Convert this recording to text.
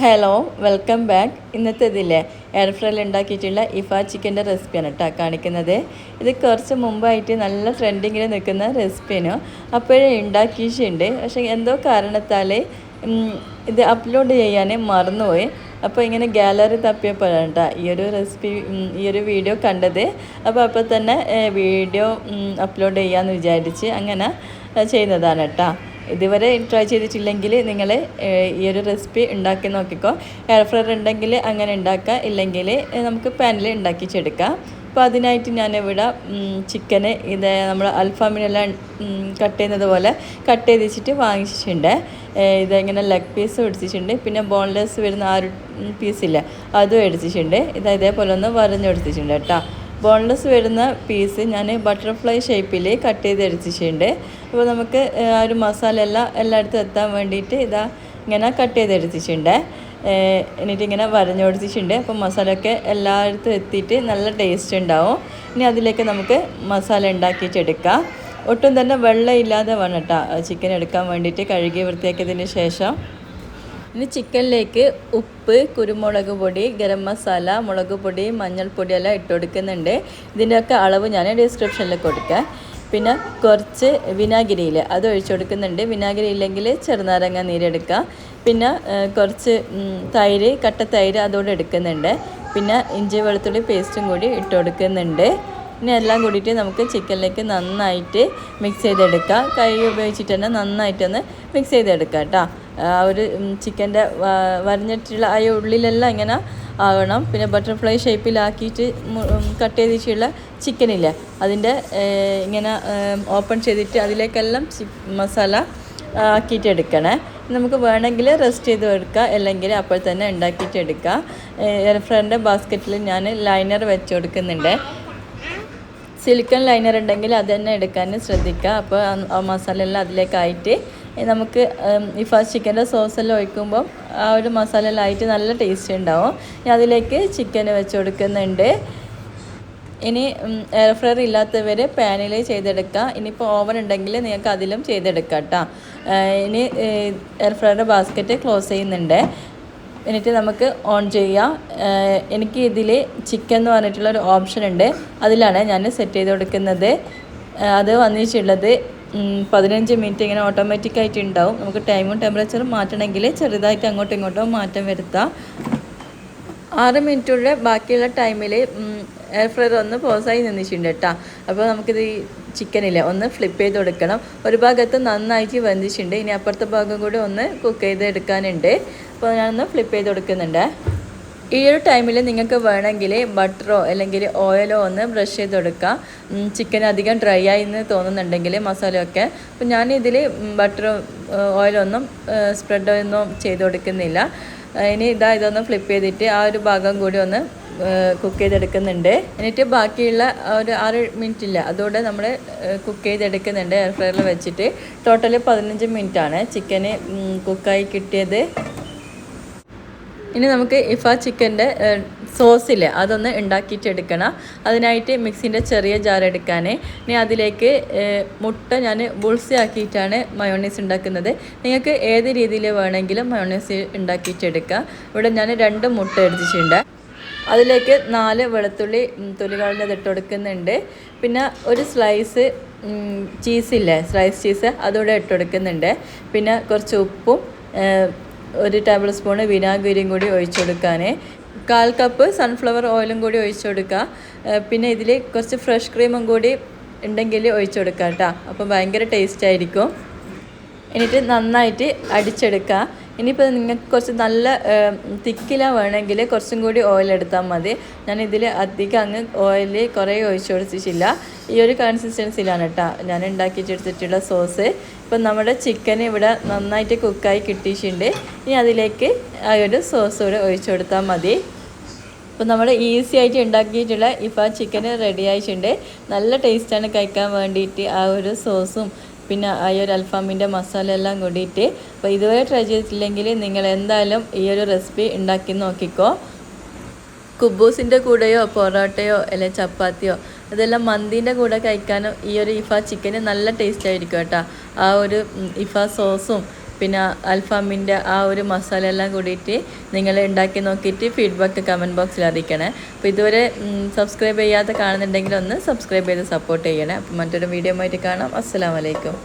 Hello welcome back. ഇന്നത്തേതില്ലേ air ഫ്രൈയിൽ ഉണ്ടാക്കിയിട്ടുള്ള ഇഫ ചിക്കൻ്റെ റെസിപ്പിയാണ് കേട്ടോ കാണിക്കുന്നത്. ഇത് കുറച്ച് മുമ്പായിട്ട് നല്ല ട്രെൻഡിങ്ങിൽ നിൽക്കുന്ന റെസിപ്പിയാണ്. അപ്പോഴേ ഉണ്ടാക്കിയിട്ടുണ്ട്. പക്ഷേ എന്തോ കാരണത്താൽ ഇത് അപ്ലോഡ് ചെയ്യാൻ മറന്നുപോയി. അപ്പോൾ ഇങ്ങനെ ഗാലറി തപ്പിയപ്പോഴാണ് കേട്ടോ ഈ ഒരു റെസിപ്പി ഈ ഒരു വീഡിയോ കണ്ടത്. അപ്പോൾ തന്നെ വീഡിയോ അപ്ലോഡ് ചെയ്യാമെന്ന് വിചാരിച്ച് അങ്ങനെ ചെയ്യുന്നതാണ് കേട്ടോ. ഇതുവരെ ട്രൈ ചെയ്തിട്ടില്ലെങ്കിൽ നിങ്ങൾ ഈ ഒരു റെസിപ്പി ഉണ്ടാക്കി നോക്കിക്കോ. എയർ ഫ്രയർ ഉണ്ടെങ്കിൽ അങ്ങനെ ഉണ്ടാക്കുക, ഇല്ലെങ്കിൽ നമുക്ക് പാനിൽ ഉണ്ടാക്കിച്ചെടുക്കാം. അപ്പോൾ അതിനായിട്ട് ഞാനിവിടെ ചിക്കന് ഇത് നമ്മൾ അൽഫാമിനെല്ലാം കട്ട് ചെയ്യുന്നത് പോലെ കട്ട് ചെയ്ത് വെച്ചിട്ട് വാങ്ങിച്ചിട്ടുണ്ട്. ഇതിങ്ങനെ ലെഗ് പീസ് എടുത്തിട്ടുണ്ട്, പിന്നെ ബോൺലെസ് വരുന്ന ആ ഒരു പീസില്ല അതും എടുത്തിട്ടുണ്ട്. ഇതേപോലെ ഒന്ന് വരഞ്ഞെടുത്തിട്ടുണ്ട് കേട്ടോ. ബോൺലെസ് വരുന്ന പീസ് ഞാൻ ബട്ടർഫ്ലൈ ഷേപ്പിൽ കട്ട് ചെയ്ത് എടുത്തിട്ടുണ്ട്. അപ്പോൾ നമുക്ക് ആ ഒരു മസാല എല്ലായിടത്തും എത്താൻ വേണ്ടിയിട്ട് ഇതാ ഇങ്ങനെ കട്ട് ചെയ്ത് എടുത്തിട്ടുണ്ട്. എന്നിട്ട് ഇങ്ങനെ വരഞ്ഞെടുത്തിട്ടുണ്ട്. അപ്പോൾ മസാലയൊക്കെ എല്ലായിടത്തും എത്തിയിട്ട് നല്ല ടേസ്റ്റ് ഉണ്ടാവും. ഇനി അതിലേക്ക് നമുക്ക് മസാല ഉണ്ടാക്കിയിട്ടെടുക്കാം. ഒട്ടും തന്നെ വെള്ളമില്ലാതെ വേണം കേട്ടോ ചിക്കൻ എടുക്കാൻ വേണ്ടിയിട്ട്. കഴുകി വൃത്തിയാക്കിയതിന് ശേഷം ഇനി ചിക്കനിലേക്ക് ഉപ്പ്, കുരുമുളക് പൊടി, ഗരം മസാല, മുളക് പൊടി, മഞ്ഞൾപ്പൊടി എല്ലാം ഇട്ട് കൊടുക്കുന്നുണ്ട്. ഇതിൻ്റെയൊക്കെ അളവ് ഞാൻ ഡിസ്ക്രിപ്ഷനിൽ കൊടുക്കാം. പിന്നെ കുറച്ച് വിനാഗിരിയിൽ അത് ഒഴിച്ചു കൊടുക്കുന്നുണ്ട്. വിനാഗിരി ഇല്ലെങ്കിൽ ചെറുനാരങ്ങ നീരെടുക്കുക. പിന്നെ കുറച്ച് തൈര്, കട്ട തൈര് അതോടെ എടുക്കുന്നുണ്ട്. പിന്നെ ഇഞ്ചി വെളുത്തുള്ളി പേസ്റ്റും കൂടി ഇട്ട് കൊടുക്കുന്നുണ്ട്. ഇനി എല്ലാം കൂടിയിട്ട് നമുക്ക് ചിക്കനിലേക്ക് നന്നായിട്ട് മിക്സ് ചെയ്തെടുക്കാം. കൈ ഉപയോഗിച്ചിട്ട് തന്നെ നന്നായിട്ടൊന്ന് മിക്സ് ചെയ്തെടുക്കാം കേട്ടോ. ആ ഒരു ചിക്കൻ്റെ വരഞ്ഞിട്ടുള്ള ആ ഉള്ളിലെല്ലാം ഇങ്ങനെ ആകണം. പിന്നെ ബട്ടർഫ്ലൈ ഷേപ്പിലാക്കിയിട്ട് കട്ട് ചെയ്തിട്ടുള്ള ചിക്കനില്ലേ അതിൻ്റെ ഇങ്ങനെ ഓപ്പൺ ചെയ്തിട്ട് അതിലേക്കെല്ലാം മസാല ആക്കിയിട്ട് എടുക്കണേ. നമുക്ക് വേണമെങ്കിൽ റെസ്റ്റ് ചെയ്ത് എടുക്കുക, അല്ലെങ്കിൽ അപ്പോൾ തന്നെ ഉണ്ടാക്കിയിട്ട് എടുക്കുക. എയർ ഫ്രൈറിൻ്റെ ബാസ്ക്കറ്റിൽ ഞാൻ ലൈനർ വെച്ച് കൊടുക്കുന്നുണ്ട്. സിലിക്കൺ ലൈനർ ഉണ്ടെങ്കിൽ അത് തന്നെ എടുക്കാൻ ശ്രദ്ധിക്കുക. അപ്പോൾ ആ മസാല എല്ലാം അതിലേക്കായിട്ട് നമുക്ക് ഈ ഫസ്റ്റ് ചിക്കൻ്റെ സോസെല്ലാം ഒഴിക്കുമ്പം ആ ഒരു മസാല എല്ലാം ആയിട്ട് നല്ല ടേസ്റ്റ് ഉണ്ടാവും. ഇനി അതിലേക്ക് ചിക്കൻ വെച്ച് കൊടുക്കുന്നുണ്ട്. ഇനി എയർ ഫ്രയർ ഇല്ലാത്തവർ പാനിൽ ചെയ്തെടുക്കുക. ഇനിയിപ്പോൾ ഓവൻ ഉണ്ടെങ്കിൽ നിങ്ങൾക്ക് അതിലും ചെയ്തെടുക്കാം കേട്ടോ. ഇനി എയർ ഫ്രയറിൻ്റെ ബാസ്ക്കറ്റ് ക്ലോസ് ചെയ്യുന്നുണ്ട്. എന്നിട്ട് നമുക്ക് ഓൺ ചെയ്യാം. എനിക്ക് ഇതിൽ ചിക്കൻ എന്ന് പറഞ്ഞിട്ടുള്ളൊരു ഓപ്ഷൻ ഉണ്ട്, അതിലാണ് ഞാൻ സെറ്റ് ചെയ്ത് കൊടുക്കുന്നത്. അത് വന്നിട്ടുള്ളത് 15 മിനിറ്റ് ഇങ്ങനെ ഓട്ടോമാറ്റിക്കായിട്ട് ഉണ്ടാവും. നമുക്ക് ടൈമും ടെമ്പറേച്ചറും മാറ്റണമെങ്കിൽ ചെറുതായിട്ട് അങ്ങോട്ടും ഇങ്ങോട്ടും മാറ്റം വരുത്താം. 6 മിനിറ്റുള്ള ബാക്കിയുള്ള ടൈമിൽ എയർ ഫ്രയർ ഒന്ന് പോസായി നിന്നിട്ടുണ്ട് കേട്ടോ. അപ്പോൾ നമുക്കിത് ഈ ചിക്കനില്ലേ ഒന്ന് ഫ്ലിപ്പ് ചെയ്ത് കൊടുക്കണം. ഒരു ഭാഗത്ത് നന്നായിട്ട് വെന്തിട്ടുണ്ട്. ഇനി അപ്പുറത്തെ ഭാഗം കൂടി ഒന്ന് കുക്ക് ചെയ്ത് എടുക്കാനുണ്ട്. അപ്പോൾ ഞാനൊന്ന് ഫ്ലിപ്പ് ചെയ്ത് കൊടുക്കുന്നുണ്ട്. ഈ ഒരു ടൈമിൽ നിങ്ങൾക്ക് വേണമെങ്കിൽ ബട്ടറോ അല്ലെങ്കിൽ ഓയിലോ ഒന്ന് ബ്രഷ് ചെയ്ത് കൊടുക്കുക. ചിക്കൻ അധികം ഡ്രൈ ആയി എന്ന് തോന്നുന്നുണ്ടെങ്കിൽ മസാലയൊക്കെ. അപ്പോൾ ഞാനിതിൽ ബട്ടറോ ഓയിലോ ഒന്നും സ്പ്രെഡോ ഒന്നും ചെയ്ത് കൊടുക്കുന്നില്ല. ഇനി ഇതൊന്ന് ഫ്ലിപ്പ് ചെയ്തിട്ട് ആ ഒരു ഭാഗം കൂടി ഒന്ന് കുക്ക് ചെയ്തെടുക്കുന്നുണ്ട്. എന്നിട്ട് ബാക്കിയുള്ള ഒരു 6 മിനിറ്റ് ഇല്ല അതോടെ നമ്മൾ കുക്ക് ചെയ്തെടുക്കുന്നുണ്ട് എയർ ഫ്രയറിൽ വെച്ചിട്ട്. ടോട്ടൽ 15 മിനിറ്റാണ് ചിക്കന് കുക്കായി കിട്ടിയത്. ഇനി നമുക്ക് ഇഫ ചിക്കൻ്റെ സോസില്ലേ അതൊന്ന് ഉണ്ടാക്കിയിട്ടെടുക്കണം. അതിനായിട്ട് മിക്സിൻ്റെ ചെറിയ ജാർ എടുക്കാൻ. ഇനി അതിലേക്ക് മുട്ട ഞാൻ ബുൾസി ആക്കിയിട്ടാണ് മയോണൈസ് ഉണ്ടാക്കുന്നത്. നിങ്ങൾക്ക് ഏത് രീതിയിൽ വേണമെങ്കിലും മയോണൈസ് ഉണ്ടാക്കിയിട്ടെടുക്കുക. ഇവിടെ ഞാൻ 2 മുട്ട എടുത്തിട്ടുണ്ട്. അതിലേക്ക് 4 വെളുത്തുള്ളി തൊലികളത് ഇട്ട് കൊടുക്കുന്നുണ്ട്. പിന്നെ ഒരു സ്ലൈസ് ചീസില്ലേ സ്ലൈസ് ചീസ് അതോടെ ഇട്ട് കൊടുക്കുന്നുണ്ട്. പിന്നെ കുറച്ച് ഉപ്പും 1 ടേബിൾ സ്പൂൺ വിനാഗിരിയും കൂടി ഒഴിച്ചു കൊടുക്കാൻ. 1/4 കപ്പ് സൺഫ്ലവർ ഓയിലും കൂടി ഒഴിച്ചു കൊടുക്കുക. പിന്നെ ഇതിൽ കുറച്ച് ഫ്രഷ് ക്രീമും കൂടി ഉണ്ടെങ്കിൽ ഒഴിച്ചു കൊടുക്കുക കേട്ടോ. അപ്പോൾ ഭയങ്കര ടേസ്റ്റ് ആയിരിക്കും. എന്നിട്ട് നന്നായിട്ട് അടിച്ചെടുക്കുക. ഇനിയിപ്പോൾ നിങ്ങൾക്ക് കുറച്ച് നല്ല തിക്കില വേണമെങ്കിൽ കുറച്ചും കൂടി ഓയിൽ എടുത്താൽ മതി. ഞാനിതിൽ അധികം അങ്ങ് ഓയിൽ കുറേ ഒഴിച്ചു കൊടുത്തിട്ടില്ല. ഈ ഒരു കൺസിസ്റ്റൻസിയിലാണ് കേട്ടോ ഞാൻ ഉണ്ടാക്കിയിട്ടെടുത്തിട്ടുള്ള സോസ്. ഇപ്പം നമ്മുടെ ചിക്കൻ ഇവിടെ നന്നായിട്ട് കുക്കായി കിട്ടിയിട്ടുണ്ട്. ഇനി അതിലേക്ക് ആ ഒരു സോസ് കൂടെ ഒഴിച്ചു കൊടുത്താൽ മതി. അപ്പോൾ നമ്മൾ ഈസി ആയിട്ട് ഉണ്ടാക്കിയിട്ടുള്ള ഇഫ ചിക്കൻ റെഡി ആയിട്ടുണ്ട്. നല്ല ടേസ്റ്റാണ് കഴിക്കാൻ വേണ്ടിയിട്ട് ആ ഒരു സോസും പിന്നെ ആ ഒരു അൽഫാമിൻ്റെ മസാല എല്ലാം കൂടിയിട്ട്. അപ്പോൾ ഇതുവരെ ട്രൈ ചെയ്തിട്ടില്ലെങ്കിൽ നിങ്ങൾ എന്തായാലും ഈ ഒരു റെസിപ്പി ഉണ്ടാക്കി നോക്കിക്കോ. കുബൂസിൻ്റെ കൂടെയോ പൊറോട്ടയോ അല്ലെങ്കിൽ ചപ്പാത്തിയോ അതെല്ലാം മന്തീൻ്റെ കൂടെ കഴിക്കാനും ഈ ഒരു ഇഫ ചിക്കന് നല്ല ടേസ്റ്റ് ആയിരിക്കും കേട്ടോ. ആ ഒരു ഇഫ സോസും പിന്നെ അൽഫാമിൻ്റെ ആ ഒരു മസാല എല്ലാം കൂടിയിട്ട് നിങ്ങൾ ഉണ്ടാക്കി നോക്കിയിട്ട് ഫീഡ്ബാക്ക് കമൻറ്റ് ബോക്സിൽ അറിയിക്കണേ. അപ്പോൾ ഇതുവരെ സബ്സ്ക്രൈബ് ചെയ്യാതെ കാണുന്നുണ്ടെങ്കിൽ ഒന്ന് സബ്സ്ക്രൈബ് ചെയ്ത് സപ്പോർട്ട് ചെയ്യണേ. അപ്പോൾ മറ്റൊരു വീഡിയോ ആയിട്ട് കാണാം. അസ്സലാമു അലൈക്കും.